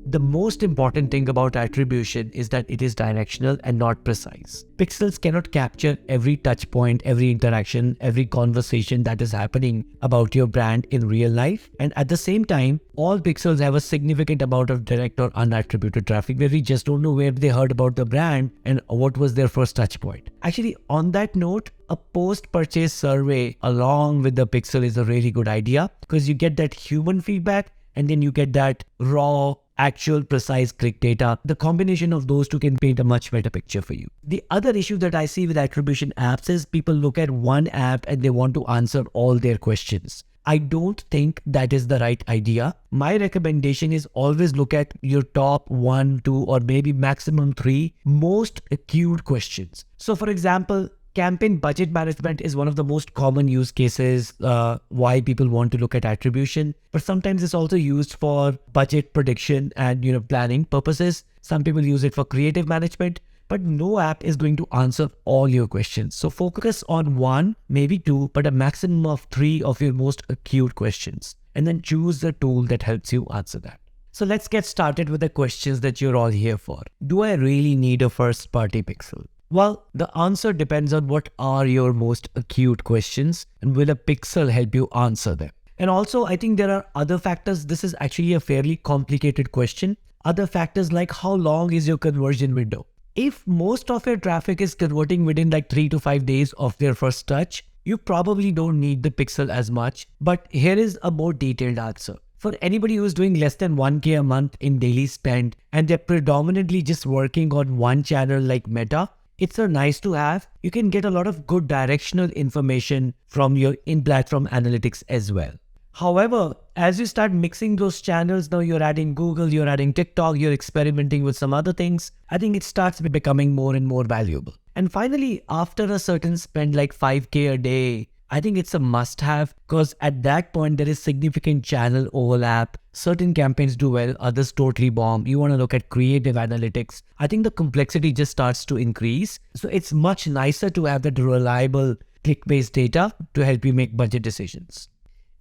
The most important thing about attribution is that it is directional and not precise. Pixels cannot capture every touch point, every interaction, every conversation that is happening about your brand in real life. And at the same time, all pixels have a significant amount of direct or unattributed traffic where we just don't know where they heard about the brand and what was their first touch point. Actually, on that note, a post-purchase survey along with the pixel is a really good idea because you get that human feedback and then you get that raw, actual precise click data. The combination of those two can paint a much better picture for you. The other issue that I see with attribution apps is people look at one app and they want to answer all their questions. I don't think that is the right idea. My recommendation is always look at your top 1, 2, or maybe maximum 3 most acute questions. So for example, campaign budget management is one of the most common use cases why people want to look at attribution, but sometimes it's also used for budget prediction and planning purposes. Some people use it for creative management, but no app is going to answer all your questions. So focus on 1, maybe 2, but a maximum of 3 of your most acute questions, and then choose the tool that helps you answer that. So let's get started with the questions that you're all here for. Do I really need a first-party pixel? Well, the answer depends on what are your most acute questions and will a pixel help you answer them. And also, I think there are other factors. This is actually a fairly complicated question. Other factors like how long is your conversion window? If most of your traffic is converting within like 3 to 5 days of their first touch, you probably don't need the pixel as much. But here is a more detailed answer. For anybody who's doing less than 1K a month in daily spend and they're predominantly just working on one channel like Meta, it's a nice to have. You can get a lot of good directional information from your in-platform analytics as well. However, as you start mixing those channels, now you're adding Google, you're adding TikTok, you're experimenting with some other things, I think it starts becoming more and more valuable. And finally, after a certain spend like 5K a day, I think it's a must-have because at that point, there is significant channel overlap. Certain campaigns do well, others totally bomb. You want to look at creative analytics. I think the complexity just starts to increase. So it's much nicer to have that reliable click-based data to help you make budget decisions.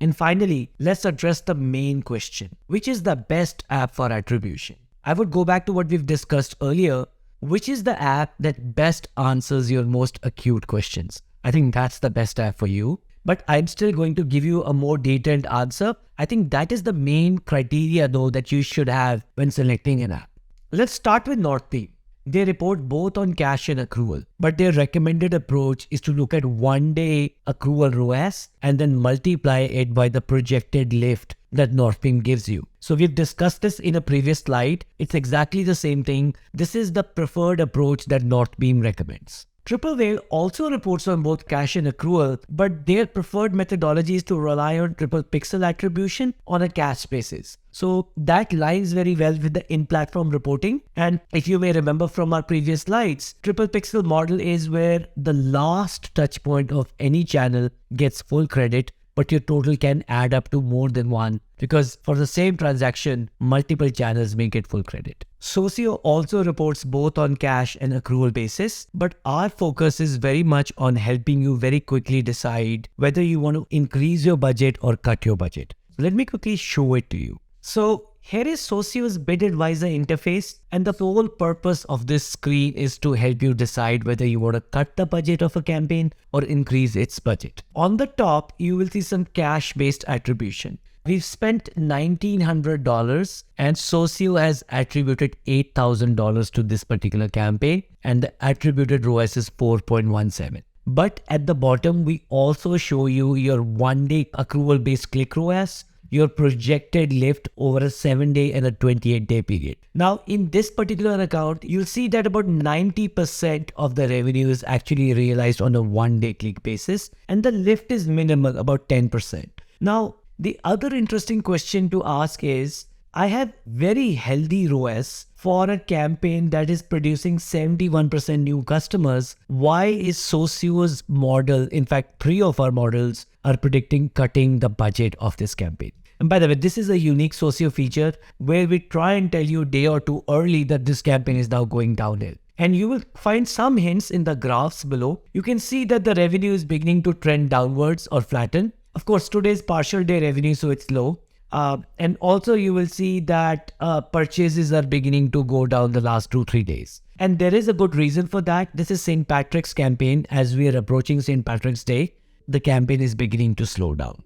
And finally, let's address the main question. Which is the best app for attribution? I would go back to what we've discussed earlier. Which is the app that best answers your most acute questions? I think that's the best app for you, but I'm still going to give you a more detailed answer. I think that is the main criteria though that you should have when selecting an app. Let's start with Northbeam. They report both on cash and accrual, but their recommended approach is to look at 1-day accrual ROAS and then multiply it by the projected lift that Northbeam gives you. So we've discussed this in a previous slide. It's exactly the same thing. This is the preferred approach that Northbeam recommends. TripleWhale also reports on both cash and accrual, but their preferred methodology is to rely on triple pixel attribution on a cash basis. So that lines very well with the in-platform reporting. And if you may remember from our previous slides, triple pixel model is where the last touch point of any channel gets full credit, but your total can add up to more than one because for the same transaction, multiple channels may get full credit. Socioh also reports both on cash and accrual basis, but our focus is very much on helping you very quickly decide whether you want to increase your budget or cut your budget. Let me quickly show it to you. So here is Socioh's Bid Advisor interface, and the whole purpose of this screen is to help you decide whether you want to cut the budget of a campaign or increase its budget. On the top, you will see some cash-based attribution. We've spent $1,900 and Socioh has attributed $8,000 to this particular campaign and the attributed ROAS is 4.17. But at the bottom, we also show you your 1-day accrual-based click ROAS, your projected lift over a 7-day and a 28-day period. Now, in this particular account, you'll see that about 90% of the revenue is actually realized on a 1-day click basis, and the lift is minimal, about 10%. Now, the other interesting question to ask is, I have very healthy ROAS for a campaign that is producing 71% new customers. Why is Socioh's model, in fact, 3 of our models are predicting cutting the budget of this campaign? And by the way, this is a unique Socioh feature where we try and tell you a day or two early that this campaign is now going downhill. And you will find some hints in the graphs below. You can see that the revenue is beginning to trend downwards or flatten. Of course, today's partial day revenue, so it's low. And also you will see that purchases are beginning to go down the last 2-3 days. And there is a good reason for that. This is St. Patrick's campaign. As we are approaching St. Patrick's Day, the campaign is beginning to slow down.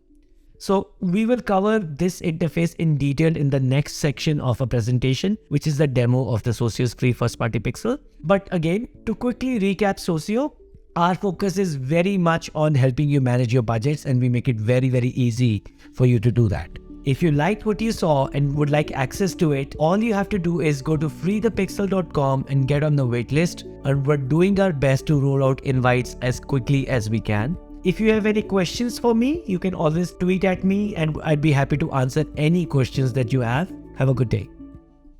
So we will cover this interface in detail in the next section of a presentation, which is the demo of the Socioh's free first-party pixel. But again, to quickly recap Socioh, our focus is very much on helping you manage your budgets, and we make it very, very easy for you to do that. If you liked what you saw and would like access to it, all you have to do is go to freethepixel.com and get on the waitlist, and we're doing our best to roll out invites as quickly as we can. If you have any questions for me, you can always tweet at me and I'd be happy to answer any questions that you have. Have a good day.